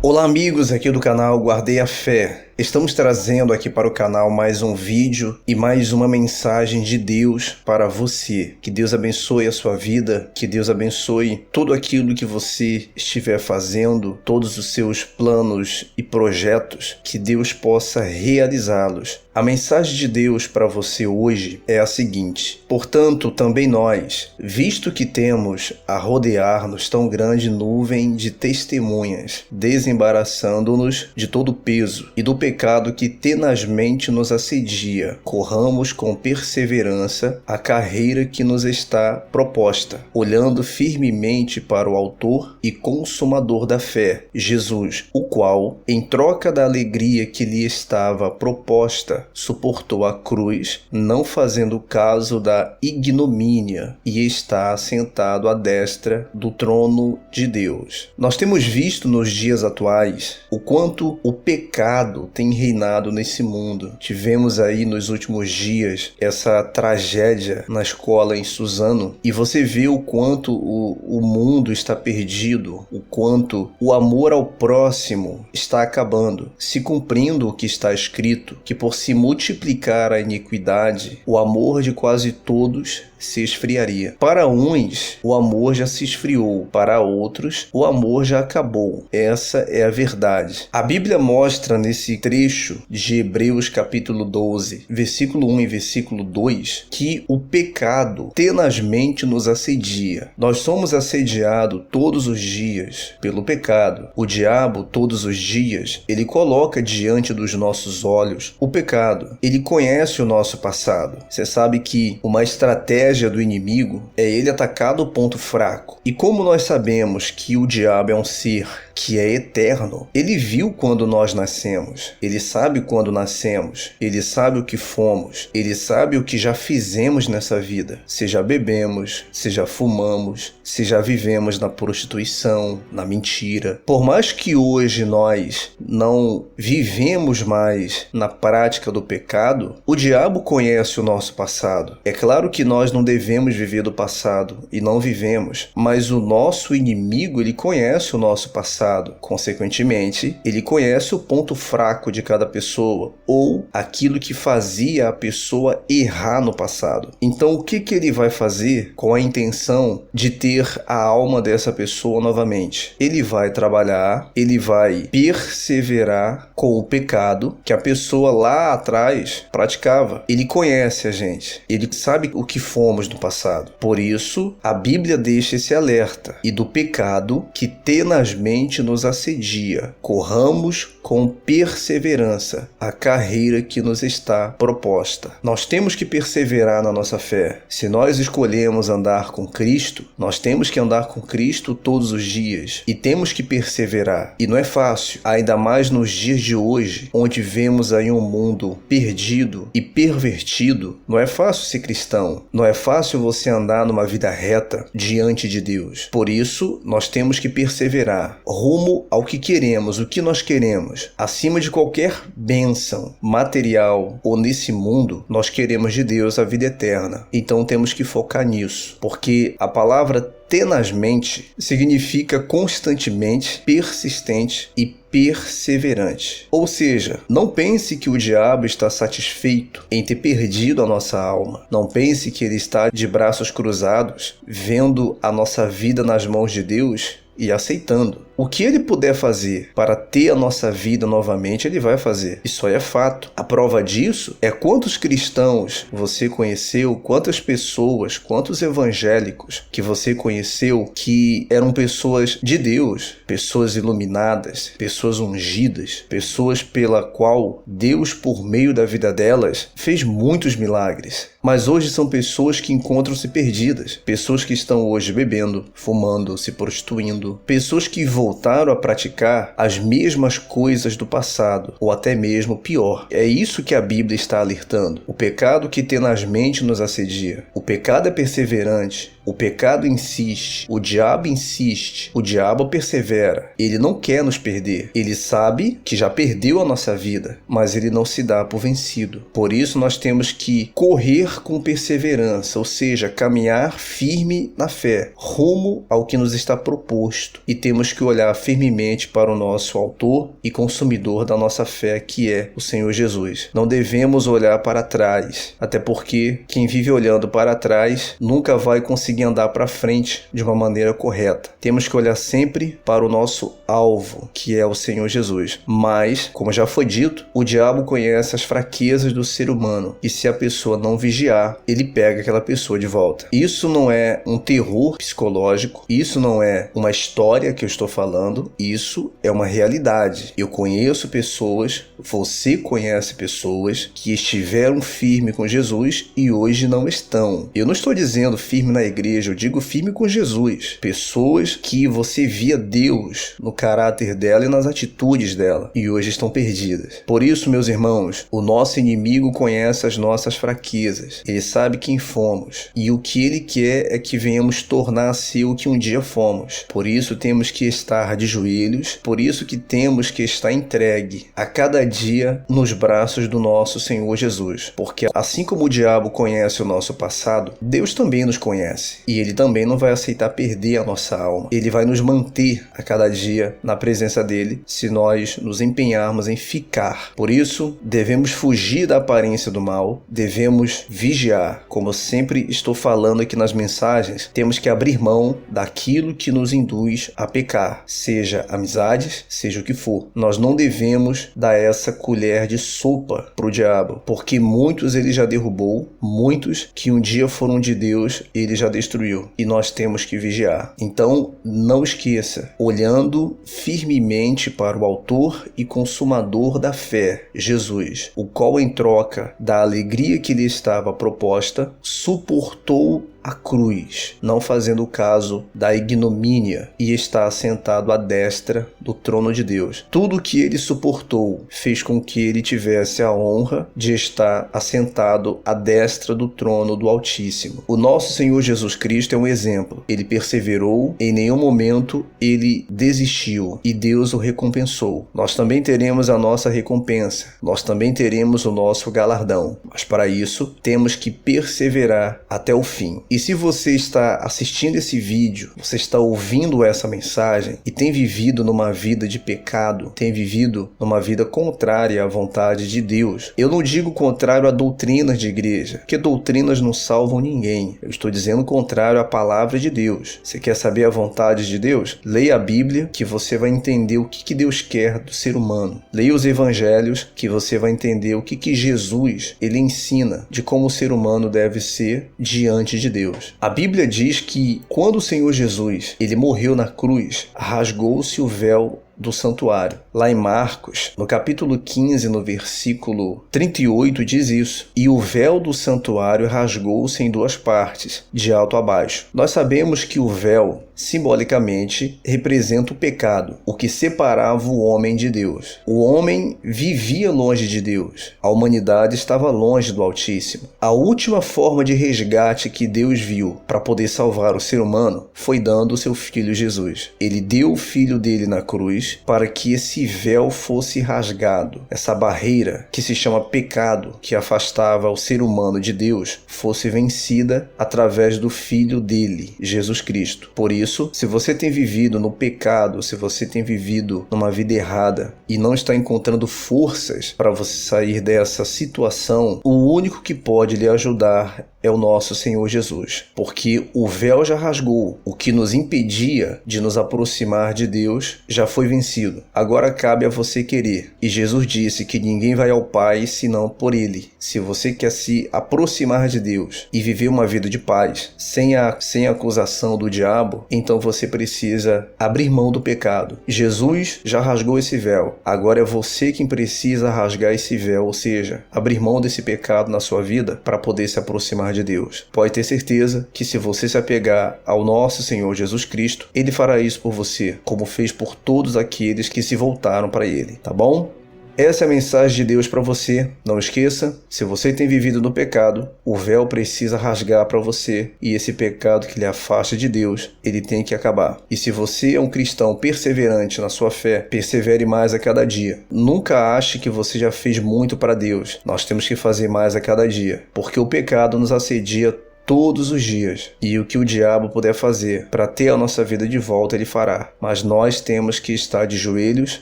Olá amigos aqui do canal Guardei a Fé. Estamos trazendo aqui para o canal mais um vídeo e mais uma mensagem de Deus para você. Que Deus abençoe a sua vida, que Deus abençoe tudo aquilo que você estiver fazendo, todos os seus planos e projetos, que Deus possa realizá-los. A mensagem de Deus para você hoje é a seguinte: portanto, também nós, visto que temos a rodear-nos tão grande nuvem de testemunhas, desembaraçando-nos de todo o peso e do pecado que tenazmente nos assedia, corramos com perseverança a carreira que nos está proposta, olhando firmemente para o autor e consumador da fé, Jesus, o qual, em troca da alegria que lhe estava proposta, suportou a cruz, não fazendo caso da ignomínia, e está assentado à destra do trono de Deus. Nós temos visto nos dias atuais o quanto o pecado tem reinado nesse mundo. Tivemos aí nos últimos dias essa tragédia na escola em Suzano, e você vê o quanto o mundo está perdido, o quanto o amor ao próximo está acabando, se cumprindo o que está escrito, que por se multiplicar a iniquidade, o amor de quase todos se esfriaria. Para uns, o amor já se esfriou, para outros, o amor já acabou. Essa é a verdade. A Bíblia mostra nesse trecho de Hebreus capítulo 12, versículo 1 e versículo 2, que o pecado tenazmente nos assedia. Nós somos assediados todos os dias pelo pecado. O diabo, todos os dias, ele coloca diante dos nossos olhos o pecado. Ele conhece o nosso passado. Você sabe que uma estratégia do inimigo é ele atacar do ponto fraco. E como nós sabemos que o diabo é um ser que é eterno, ele viu quando nós nascemos, ele sabe quando nascemos, ele sabe o que fomos, ele sabe o que já fizemos nessa vida, se já bebemos, se já fumamos, se já vivemos na prostituição, na mentira. Por mais que hoje nós não vivemos mais na prática do pecado, o diabo conhece o nosso passado. É claro que nós não devemos viver do passado e não vivemos, mas o nosso inimigo, ele conhece o nosso passado. Consequentemente, ele conhece o ponto fraco de cada pessoa ou aquilo que fazia a pessoa errar no passado. Então, o que ele vai fazer com a intenção de ter a alma dessa pessoa novamente? Ele vai trabalhar, ele vai perseverar com o pecado que a pessoa lá atrás praticava. Ele conhece a gente, ele sabe o que fomos no passado. Por isso, a Bíblia deixa esse alerta: e do pecado que tenazmente nos assedia, corramos com perseverança a carreira que nos está proposta. Nós temos que perseverar na nossa fé. Se nós escolhemos andar com Cristo, nós temos que andar com Cristo todos os dias e temos que perseverar. E não é fácil, ainda mais nos dias de hoje, onde vemos aí um mundo perdido e pervertido. Não é fácil ser cristão, não é fácil você andar numa vida reta diante de Deus. Por isso, nós temos que perseverar rumo ao que queremos, o que nós queremos. Acima de qualquer bênção material ou nesse mundo, nós queremos de Deus a vida eterna. Então temos que focar nisso, porque a palavra tenazmente significa constantemente, persistente e perseverante. Ou seja, não pense que o diabo está satisfeito em ter perdido a nossa alma. Não pense que ele está de braços cruzados, vendo a nossa vida nas mãos de Deus e aceitando. O que ele puder fazer para ter a nossa vida novamente, ele vai fazer. Isso aí é fato. A prova disso é quantos cristãos você conheceu, quantas pessoas, quantos evangélicos que você conheceu que eram pessoas de Deus, pessoas iluminadas, pessoas ungidas, pessoas pela qual Deus, por meio da vida delas, fez muitos milagres. Mas hoje são pessoas que encontram-se perdidas, pessoas que estão hoje bebendo, fumando, se prostituindo, pessoas que voltaram a praticar as mesmas coisas do passado, ou até mesmo pior. É isso que a Bíblia está alertando. O pecado que tenazmente nos assedia. O pecado é perseverante. O pecado insiste, o diabo persevera. Ele não quer nos perder. Ele sabe que já perdeu a nossa vida, mas ele não se dá por vencido. Por isso nós temos que correr com perseverança, ou seja, caminhar firme na fé, rumo ao que nos está proposto. E temos que olhar olhar firmemente para o nosso autor e consumidor da nossa fé, que é o Senhor Jesus. Não devemos olhar para trás, até porque quem vive olhando para trás nunca vai conseguir andar para frente de uma maneira correta. Temos que olhar sempre para o nosso alvo, que é o Senhor Jesus. Mas, como já foi dito, o diabo conhece as fraquezas do ser humano, e se a pessoa não vigiar, ele pega aquela pessoa de volta. Isso não é um terror psicológico, isso não é uma história que eu estou falando, isso é uma realidade. Eu conheço pessoas, você conhece pessoas que estiveram firmes com Jesus e hoje não estão. Eu não estou dizendo firme na igreja, eu digo firme com Jesus. Pessoas que você via Deus no caráter dela e nas atitudes dela e hoje estão perdidas. Por isso, meus irmãos, o nosso inimigo conhece as nossas fraquezas. Ele sabe quem fomos e o que ele quer é que venhamos tornar-se o que um dia fomos. Por isso temos que estar de joelhos, por isso que temos que estar entregue a cada dia nos braços do nosso Senhor Jesus. Porque assim como o diabo conhece o nosso passado, Deus também nos conhece. E ele também não vai aceitar perder a nossa alma. Ele vai nos manter a cada dia na presença dele se nós nos empenharmos em ficar. Por isso, devemos fugir da aparência do mal, devemos vigiar. Como eu sempre estou falando aqui nas mensagens, temos que abrir mão daquilo que nos induz a pecar, seja amizades, seja o que for. Nós não devemos dar essa colher de sopa para o diabo, porque muitos ele já derrubou, muitos que um dia foram de Deus, ele já destruiu, e nós temos que vigiar. Então, não esqueça, olhando firmemente para o autor e consumador da fé, Jesus, o qual em troca da alegria que lhe estava proposta, suportou a cruz, não fazendo caso da ignomínia, e está assentado à destra do trono de Deus. Tudo o que ele suportou fez com que ele tivesse a honra de estar assentado à destra do trono do Altíssimo. O nosso Senhor Jesus Cristo é um exemplo. Ele perseverou, em nenhum momento ele desistiu e Deus o recompensou. Nós também teremos a nossa recompensa, nós também teremos o nosso galardão, mas para isso temos que perseverar até o fim. E se você está assistindo esse vídeo, você está ouvindo essa mensagem e tem vivido numa vida de pecado, tem vivido numa vida contrária à vontade de Deus, eu não digo contrário a doutrinas de igreja, porque doutrinas não salvam ninguém. Eu estou dizendo contrário à palavra de Deus. Você quer saber a vontade de Deus? Leia a Bíblia que você vai entender o que Deus quer do ser humano. Leia os evangelhos que você vai entender o que Jesus ele ensina de como o ser humano deve ser diante de Deus. A Bíblia diz que quando o Senhor Jesus ele morreu na cruz, rasgou-se o véu do santuário. Lá em Marcos, no capítulo 15, no versículo 38, diz isso. E o véu do santuário rasgou-se em duas partes, de alto a baixo. Nós sabemos que o véu, simbolicamente, representa o pecado, o que separava o homem de Deus. O homem vivia longe de Deus. A humanidade estava longe do Altíssimo. A última forma de resgate que Deus viu para poder salvar o ser humano foi dando o seu filho Jesus. Ele deu o filho dele na cruz para que esse véu fosse rasgado, essa barreira que se chama pecado, que afastava o ser humano de Deus, fosse vencida através do Filho dele, Jesus Cristo. Por isso, se você tem vivido no pecado, se você tem vivido numa vida errada e não está encontrando forças para você sair dessa situação, o único que pode lhe ajudar é o nosso Senhor Jesus, porque o véu já rasgou, o que nos impedia de nos aproximar de Deus já foi vencido. Agora cabe a você querer. E Jesus disse que ninguém vai ao Pai senão por Ele. Se você quer se aproximar de Deus e viver uma vida de paz, sem a acusação do diabo, então você precisa abrir mão do pecado. Jesus já rasgou esse véu. Agora é você quem precisa rasgar esse véu, ou seja, abrir mão desse pecado na sua vida para poder se aproximar de Deus. Pode ter certeza que se você se apegar ao nosso Senhor Jesus Cristo, Ele fará isso por você, como fez por todos aqueles que se voltaram para Ele, tá bom? Essa é a mensagem de Deus para você. Não esqueça, se você tem vivido no pecado, o véu precisa rasgar para você e esse pecado que lhe afasta de Deus, ele tem que acabar. E se você é um cristão perseverante na sua fé, persevere mais a cada dia. Nunca ache que você já fez muito para Deus. Nós temos que fazer mais a cada dia, porque o pecado nos assedia todos os dias. E o que o diabo puder fazer para ter a nossa vida de volta, ele fará. Mas nós temos que estar de joelhos,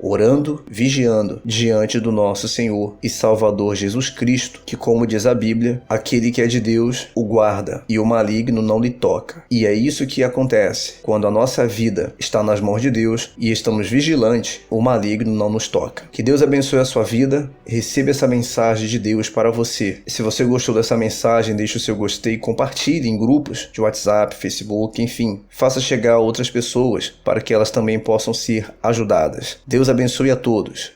orando, vigiando diante do nosso Senhor e Salvador Jesus Cristo, que, como diz a Bíblia, aquele que é de Deus o guarda e o maligno não lhe toca. E é isso que acontece quando a nossa vida está nas mãos de Deus e estamos vigilantes, o maligno não nos toca. Que Deus abençoe a sua vida, receba essa mensagem de Deus para você. E se você gostou dessa mensagem, deixe o seu gostei, compartilhe em grupos de WhatsApp, Facebook, enfim, faça chegar a outras pessoas para que elas também possam ser ajudadas. Deus abençoe a todos.